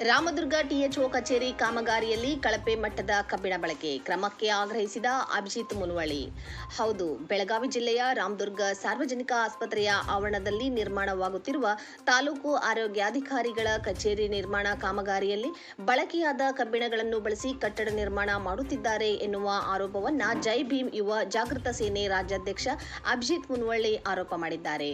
Ramdurg THO ಕಚೇರಿ ಕಾಮಗಾರಿಯಲ್ಲಿ ಕಳಪೆ ಮಟ್ಟದ ಕಬ್ಬಿಣ ಬಳಕೆ ಕ್ರಮಕ್ಕೆ ಆಗ್ರಹಿಸಿದ ಅಭಿಜಿತ್ ಮುನವಳ್ಳಿ. ಹೌದು, ಬೆಳಗಾವಿ ಜಿಲ್ಲೆಯ ರಾಮದುರ್ಗ ಸಾರ್ವಜನಿಕ ಆಸ್ಪತ್ರೆಯ ಆವರಣದಲ್ಲಿ ನಿರ್ಮಾಣವಾಗುತ್ತಿರುವ ತಾಲೂಕು ಆರೋಗ್ಯಾಧಿಕಾರಿಗಳ ಕಚೇರಿ ನಿರ್ಮಾಣ ಕಾಮಗಾರಿಯಲ್ಲಿ ಬಳಕೆಯಾದ ಕಬ್ಬಿಣಗಳನ್ನು ಬಳಸಿ ಕಟ್ಟಡ ನಿರ್ಮಾಣ ಮಾಡುತ್ತಿದ್ದಾರೆ ಎನ್ನುವ ಆರೋಪವನ್ನ ಜೈ ಭೀಮ್ ಯುವ ಜಾಗೃತ ಸೇನೆ ರಾಜ್ಯಾಧ್ಯಕ್ಷ ಅಭಿಜಿತ್ ಮುನವಳ್ಳಿ ಆರೋಪ ಮಾಡಿದ್ದಾರೆ.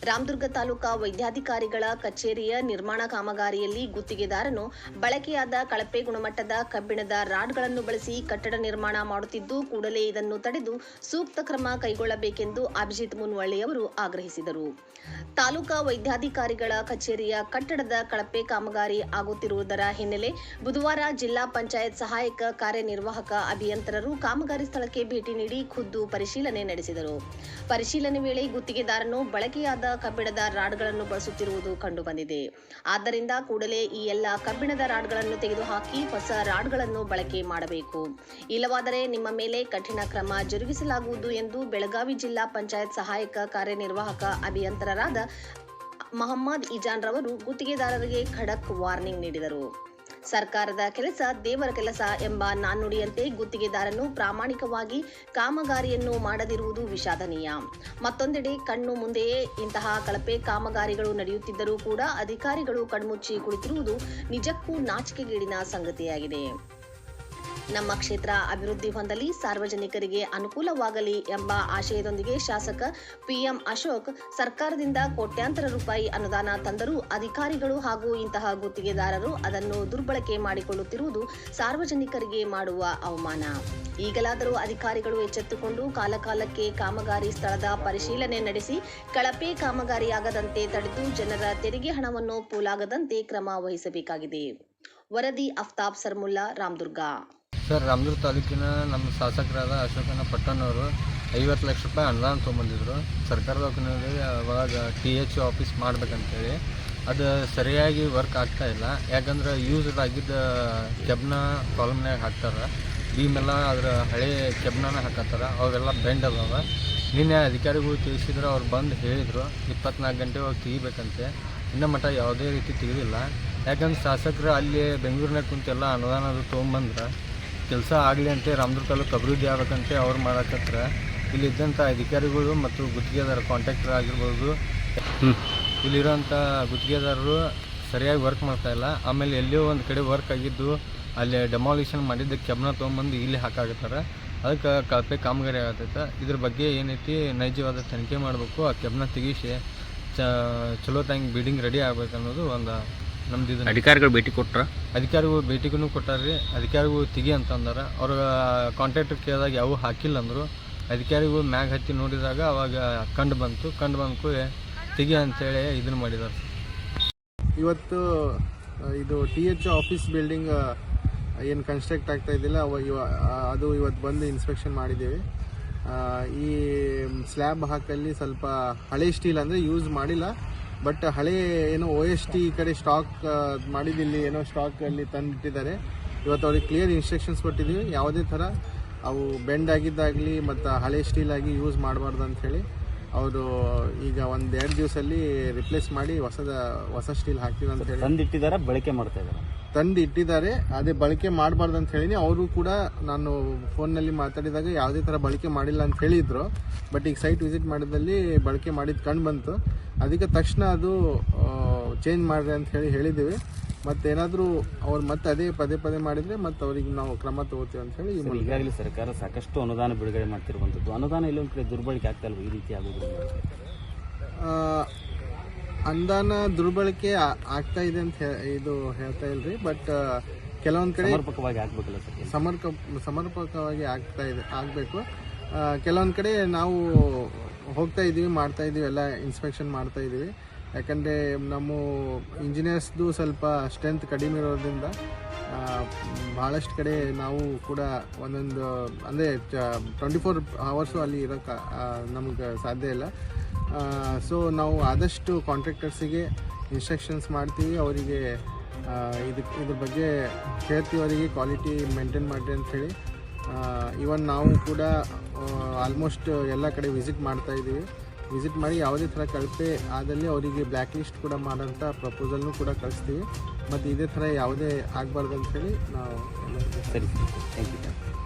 ರಾಮದುರ್ಗ ತಾಲೂಕಾ ವೈದ್ಯಾಧಿಕಾರಿಗಳ ಕಚೇರಿಯ ನಿರ್ಮಾಣ ಕಾಮಗಾರಿಯಲ್ಲಿ ಗುತ್ತಿಗೆದಾರನು ಬಳಕೆಯಾದ ಕಳಪೆ ಗುಣಮಟ್ಟದ ಕಬ್ಬಿಣದ ರಾಡ್ಗಳನ್ನು ಬಳಸಿ ಕಟ್ಟಡ ನಿರ್ಮಾಣ ಮಾಡುತ್ತಿದ್ದು, ಕೂಡಲೇ ಇದನ್ನು ತಡೆದು ಸೂಕ್ತ ಕ್ರಮ ಕೈಗೊಳ್ಳಬೇಕೆಂದು ಅಭಿಜಿತ್ ಮುನವಳ್ಳಿ ಅವರು ಆಗ್ರಹಿಸಿದರು. ತಾಲೂಕಾ ವೈದ್ಯಾಧಿಕಾರಿಗಳ ಕಚೇರಿಯ ಕಟ್ಟಡದ ಕಳಪೆ ಕಾಮಗಾರಿ ಆಗುತ್ತಿರುವುದರ ಹಿನ್ನೆಲೆ ಬುಧವಾರ ಜಿಲ್ಲಾ ಪಂಚಾಯತ್ ಸಹಾಯಕ ಕಾರ್ಯನಿರ್ವಾಹಕ ಅಭಿಯಂತರರು ಕಾಮಗಾರಿ ಸ್ಥಳಕ್ಕೆ ಭೇಟಿ ನೀಡಿ ಖುದ್ದು ಪರಿಶೀಲನೆ ನಡೆಸಿದರು. ಪರಿಶೀಲನೆ ವೇಳೆ ಗುತ್ತಿಗೆದಾರನು ಬಳಕೆಯಾದ ಕಬ್ಬಿಣದ ರಾಡ್ಗಳನ್ನು ಬಳಸುತ್ತಿರುವುದು ಕಂಡುಬಂದಿದೆ. ಆದ್ದರಿಂದ ಕೂಡಲೇ ಈ ಎಲ್ಲ ಕಬ್ಬಿಣದ ರಾಡ್ಗಳನ್ನು ತೆಗೆದುಹಾಕಿ ಹೊಸ ರಾಡ್ಗಳನ್ನು ಬಳಕೆ ಮಾಡಬೇಕು. ಇಲ್ಲವಾದರೆ ನಿಮ್ಮ ಮೇಲೆ ಕಠಿಣ ಕ್ರಮ ಜರುಗಿಸಲಾಗುವುದು ಎಂದು ಬೆಳಗಾವಿ ಜಿಲ್ಲಾ ಪಂಚಾಯತ್ ಸಹಾಯಕ ಕಾರ್ಯನಿರ್ವಾಹಕ ಅಭಿಯಂತರರಾದ ಮಹಮ್ಮದ್ ಇಜಾನ್ ರವರು ಗುತ್ತಿಗೆದಾರರಿಗೆ ಖಡಕ್ ವಾರ್ನಿಂಗ್ ನೀಡಿದರು. ಸರ್ಕಾರದ ಕೆಲಸ ದೇವರ ಕೆಲಸ ಎಂಬ ನಾಣ್ಣುಡಿಯಂತೆ ಗುತ್ತಿಗೆದಾರನು ಪ್ರಾಮಾಣಿಕವಾಗಿ ಕಾಮಗಾರಿಯನ್ನು ಮಾಡದಿರುವುದು ವಿಷಾದನೀಯ. ಮತ್ತೊಂದೆಡೆ ಕಣ್ಣು ಮುಂದೆಯೇ ಇಂತಹ ಕಳಪೆ ಕಾಮಗಾರಿಗಳು ನಡೆಯುತ್ತಿದ್ದರೂ ಕೂಡ ಅಧಿಕಾರಿಗಳು ಕಣ್ಮುಚ್ಚಿ ಕುಳಿತಿರುವುದು ನಿಜಕ್ಕೂ ನಾಚಿಕೆಗೇಡಿನ ಸಂಗತಿಯಾಗಿದೆ. ನಮ್ಮ ಕ್ಷೇತ್ರ ಅಭಿವೃದ್ಧಿ ಹೊಂದಲಿ, ಸಾರ್ವಜನಿಕರಿಗೆ ಅನುಕೂಲವಾಗಲಿ ಎಂಬ ಆಶಯದೊಂದಿಗೆ ಶಾಸಕ ಪಿಎಂ ಅಶೋಕ್ ಸರ್ಕಾರದಿಂದ ಕೋಟ್ಯಾಂತರ ರೂಪಾಯಿ ಅನುದಾನ ತಂದರೂ ಅಧಿಕಾರಿಗಳು ಹಾಗೂ ಇಂತಹ ಗುತ್ತಿಗೆದಾರರು ಅದನ್ನು ದುರ್ಬಳಕೆ ಮಾಡಿಕೊಳ್ಳುತ್ತಿರುವುದು ಸಾರ್ವಜನಿಕರಿಗೆ ಮಾಡುವ ಅವಮಾನ. ಈಗಲಾದರೂ ಅಧಿಕಾರಿಗಳು ಎಚ್ಚೆತ್ತುಕೊಂಡು ಕಾಲಕಾಲಕ್ಕೆ ಕಾಮಗಾರಿ ಸ್ಥಳದ ಪರಿಶೀಲನೆ ನಡೆಸಿ ಕಳಪೆ ಕಾಮಗಾರಿಯಾಗದಂತೆ ತಡೆದು ಜನರ ತೆರಿಗೆ ಹಣವನ್ನು ಪೋಲಾಗದಂತೆ ಕ್ರಮ ವಹಿಸಬೇಕಾಗಿದೆ. ವರದಿ ಅಫ್ತಾಬ್ ಸರ್ಮುಲ್ಲಾ, ರಾಮದುರ್ಗ. ಸರ್, ರಾಮದುರ್ಗ ತಾಲೂಕಿನ ನಮ್ಮ ಶಾಸಕರಾದ ಅಶೋಕನ ಪಟ್ಟಣವರು 50 ಲಕ್ಷ ರೂಪಾಯಿ ಅನುದಾನ ತೊಗೊಂಬಂದಿದ್ರು. ಸರ್ಕಾರದ ವಕೀಲರಿಗೆ ಅವಾಗ THO ಆಫೀಸ್ ಮಾಡ್ಬೇಕಂತೇಳಿ ಅದು ಸರಿಯಾಗಿ ವರ್ಕ್ ಆಗ್ತಾ ಇಲ್ಲ. ಯಾಕಂದ್ರೆ ಯೂಸ್ ಆಗಿದ್ದ ಕೆಬ್ನ ಕಾಲಮ್ನಾಗ ಹಾಕ್ತಾರೆ, ಬೀಮೆಲ್ಲ ಅದರ ಹಳೆ ಕೆಬ್ನ ಹಾಕತ್ತಾರ, ಅವೆಲ್ಲ ಬೆಂಡ್ ಅದಾವ. ನಿನ್ನೆ ಅಧಿಕಾರಿಗಳು ತಿಳಿಸಿದ್ರೆ ಅವ್ರು ಬಂದು ಹೇಳಿದರು 24 ಗಂಟೆ ಒಳಗೆ ತೆಗಿಬೇಕಂತೆ. ಇನ್ನೂ ಮಟ್ಟ ಯಾವುದೇ ರೀತಿ ತೆಗೆದಿಲ್ಲ. ಯಾಕಂದ್ರೆ ಶಾಸಕರು ಅಲ್ಲಿ ಬೆಂಗಳೂರಿನಾಗ ಕುಂತೆಲ್ಲ ಅನುದಾನ ಅದು ತೊಗೊಂಬಂದ್ರೆ ಕೆಲಸ ಆಗಲಿ ಅಂತ ರಾಮದುರ್ಗ ತಾಲೂಕು ಅಭಿವೃದ್ಧಿ ಆಗ್ಬೇಕಂತೆ ಅವ್ರು ಮಾಡಕತ್ರ. ಇಲ್ಲಿದ್ದಂಥ ಅಧಿಕಾರಿಗಳು ಮತ್ತು ಗುತ್ತಿಗೆದಾರ ಕಾಂಟ್ರಾಕ್ಟರ್ ಆಗಿರ್ಬೋದು, ಇಲ್ಲಿರೋಂಥ ಗುತ್ತಿಗೆದಾರರು ಸರಿಯಾಗಿ ವರ್ಕ್ ಮಾಡ್ತಾಯಿಲ್ಲ. ಆಮೇಲೆ ಎಲ್ಲಿಯೋ ಒಂದು ಕಡೆ ವರ್ಕ್ ಆಗಿದ್ದು ಅಲ್ಲಿ ಡೆಮಾಲಿಷನ್ ಮಾಡಿದ್ದ ಕೆಬ್ನ ತೊಗೊಂಬಂದು ಇಲ್ಲಿ ಹಾಕಾಗತ್ತಾರೆ. ಅದಕ್ಕೆ ಕಳಪೆ ಕಾಮಗಾರಿ ಆಗತ್ತೈತೆ. ಇದ್ರ ಬಗ್ಗೆ ಏನೈತಿ ನೈಜವಾದ ತನಿಖೆ ಮಾಡಬೇಕು. ಆ ಕೆಬ್ನ ತೆಗಿಸಿ ಚಲೋ ತಂಗೆ ಬಿಲ್ಡಿಂಗ್ ರೆಡಿ ಆಗ್ಬೇಕು ಅನ್ನೋದು ಒಂದು ನಮ್ದು. ಇದು ಅಧಿಕಾರಿಗಳು ಭೇಟಿ ಕೊಟ್ರ? ಅಧಿಕಾರಿಗಳು ಭೇಟಿಗೂ ಕೊಟ್ಟಾರ್ರಿ. ಅಧಿಕಾರಿಗಳು ತೆಗಿ ಅಂತಂದಾರ. ಅವ್ರ ಕಾಂಟ್ರಾಕ್ಟರ್ ಕೇಳಿದಾಗ ಯಾವ ಹಾಕಿಲ್ಲ ಅಂದರು. ಅಧಿಕಾರಿಗಳು ಮ್ಯಾಗ ಹತ್ತಿ ನೋಡಿದಾಗ ಅವಾಗ ಕಂಡು ಬಂತು ತೆಗಿ ಅಂತೇಳಿ ಇದನ್ನು ಮಾಡಿದ್ದಾರೆ. ಇವತ್ತು ಇದು THO ಆಫೀಸ್ ಬಿಲ್ಡಿಂಗ್ ಏನು ಕನ್ಸ್ಟ್ರಕ್ಟ್ ಆಗ್ತಾ ಇದ್ದಿಲ್ಲ ಅದು ಇವತ್ತು ಬಂದು ಇನ್ಸ್ಪೆಕ್ಷನ್ ಮಾಡಿದ್ದೀವಿ. ಈ ಸ್ಲ್ಯಾಬ್ ಹಾಕಲ್ಲಿ ಸ್ವಲ್ಪ ಹಳೆ ಸ್ಟೀಲ್ ಅಂದರೆ ಯೂಸ್ ಮಾಡಿಲ್ಲ, ಬಟ್ ಹಳೆ ಏನೋ OST ಈ ಕಡೆ ಸ್ಟಾಕ್ ಮಾಡಿದಿಲ್ಲಿ ಏನೋ ಸ್ಟಾಕಲ್ಲಿ ತಂದಿಟ್ಟಿದ್ದಾರೆ. ಇವತ್ತು ಅವ್ರಿಗೆ ಕ್ಲಿಯರ್ ಇನ್ಸ್ಟ್ರಕ್ಷನ್ಸ್ ಕೊಟ್ಟಿದ್ದೀವಿ, ಯಾವುದೇ ಥರ ಅವು ಬೆಂಡ್ ಆಗಿದ್ದಾಗಲಿ ಮತ್ತು ಹಳೆ ಸ್ಟೀಲ್ ಆಗಿ ಯೂಸ್ ಮಾಡಬಾರ್ದು ಅಂಥೇಳಿ ಅವರು ಈಗ 1-2 ದಿವಸಲ್ಲಿ ರಿಪ್ಲೇಸ್ ಮಾಡಿ ಹೊಸ ಸ್ಟೀಲ್ ಹಾಕ್ತೀವಿ ಅಂತ ಹೇಳಿ ತಂದಿಟ್ಟಿದ್ದಾರೆ. ಬಳಕೆ ಮಾಡ್ತಾ ಇದ್ದಾರೆ, ತಂದು ಇಟ್ಟಿದ್ದಾರೆ. ಅದೇ ಬಳಕೆ ಮಾಡಬಾರ್ದು ಅಂತ ಹೇಳಿ ಅವರು ಕೂಡ ನಾನು ಫೋನ್ನಲ್ಲಿ ಮಾತಾಡಿದಾಗ ಯಾವುದೇ ಥರ ಬಳಕೆ ಮಾಡಿಲ್ಲ ಅಂತ ಹೇಳಿದ್ರು. ಬಟ್ ಈಗ ಸೈಟ್ ವಿಸಿಟ್ ಮಾಡಿದಲ್ಲಿ ಬಳಕೆ ಮಾಡಿದ್ದು ಕಂಡು ಬಂತು. ಅದಕ್ಕೆ ತಕ್ಷಣ ಅದು ಚೇಂಜ್ ಮಾಡಿರಿ ಅಂತ ಹೇಳಿದ್ದೀವಿ. ಮತ್ತೇನಾದರೂ ಅವ್ರು ಮತ್ತೆ ಅದೇ ಪದೇ ಮಾಡಿದರೆ ಮತ್ತೆ ಅವ್ರಿಗೆ ನಾವು ಕ್ರಮ ತಗೋತೀವಿ ಅಂತ ಹೇಳಿ. ಈಗಾಗಲೇ ಸರ್ಕಾರ ಸಾಕಷ್ಟು ಅನುದಾನ ಬಿಡುಗಡೆ ಮಾಡ್ತಿರುವಂಥದ್ದು. ಅನುದಾನ ಇಲ್ಲೊಂದು ಕಡೆ ದುರ್ಬಳಕೆ ಆಗ್ತಾ ಇಲ್ವ ಈ ರೀತಿ ಆಗೋದ್ರಿಂದ? ಅನುದಾನ ದುರ್ಬಳಕೆ ಆಗ್ತಾ ಇದೆ ಅಂತ ಇದು ಹೇಳ್ತಾ ಇಲ್ರಿ, ಬಟ್ ಕೆಲವೊಂದು ಕಡೆ ಸಮರ್ಪಕವಾಗಿ ಆಗ್ಬೇಕಲ್ಲ ಸರ್? ಸಮರ್ಪಕವಾಗಿ ಆಗಬೇಕು. ಕೆಲವೊಂದು ಕಡೆ ನಾವು ಹೋಗ್ತಾ ಇದ್ದೀವಿ, ಮಾಡ್ತಾ ಇದ್ದೀವಿ, ಎಲ್ಲ ಇನ್ಸ್ಪೆಕ್ಷನ್ ಮಾಡ್ತಾ ಇದ್ದೀವಿ. ಯಾಕಂದರೆ ನಮ್ಮ ಇಂಜಿನಿಯರ್ಸ್ದು ಸ್ವಲ್ಪ ಸ್ಟ್ರೆಂತ್ ಕಡಿಮೆ ಇರೋದ್ರಿಂದ ಭಾಳಷ್ಟು ಕಡೆ ನಾವು ಕೂಡ ಒಂದೊಂದು ಅಂದರೆ 24 ಅವರ್ಸು ಅಲ್ಲಿ ಇರೋಕ್ಕೆ ನಮ್ಗೆ ಸಾಧ್ಯ ಇಲ್ಲ. ಸೊ ನಾವು ಆದಷ್ಟು ಕಾಂಟ್ರಾಕ್ಟರ್ಸಿಗೆ ಇನ್ಸ್ಟ್ರಕ್ಷನ್ಸ್ ಮಾಡ್ತೀವಿ, ಅವರಿಗೆ ಇದ್ರ ಬಗ್ಗೆ ಹೇಳ್ತೀವಿ, ಅವರಿಗೆ ಕ್ವಾಲಿಟಿ ಮೇಂಟೈನ್ ಮಾಡಿರಿ ಅಂಥೇಳಿ. ಇವನ್ ನಾವು ಕೂಡ ಆಲ್ಮೋಸ್ಟ್ ಎಲ್ಲ ಕಡೆ ವಿಸಿಟ್ ಮಾಡ್ತಾ ಇದ್ದೀವಿ. ವಿಸಿಟ್ ಮಾಡಿ ಯಾವುದೇ ಥರ ಕಳಪೆ ಆದಲ್ಲಿ ಅವರಿಗೆ ಬ್ಲ್ಯಾಕ್ ಲಿಸ್ಟ್ ಕೂಡ ಮಾಡೋಂಥ ಪ್ರಪೋಸಲ್ನೂ ಕೂಡ ಕಳಿಸ್ತೀವಿ. ಮತ್ತು ಇದೇ ಥರ ಯಾವುದೇ ಆಗಬಾರ್ದು ಅಂಥೇಳಿ ನಾವು ಸರಿ, ಥ್ಯಾಂಕ್ ಯು.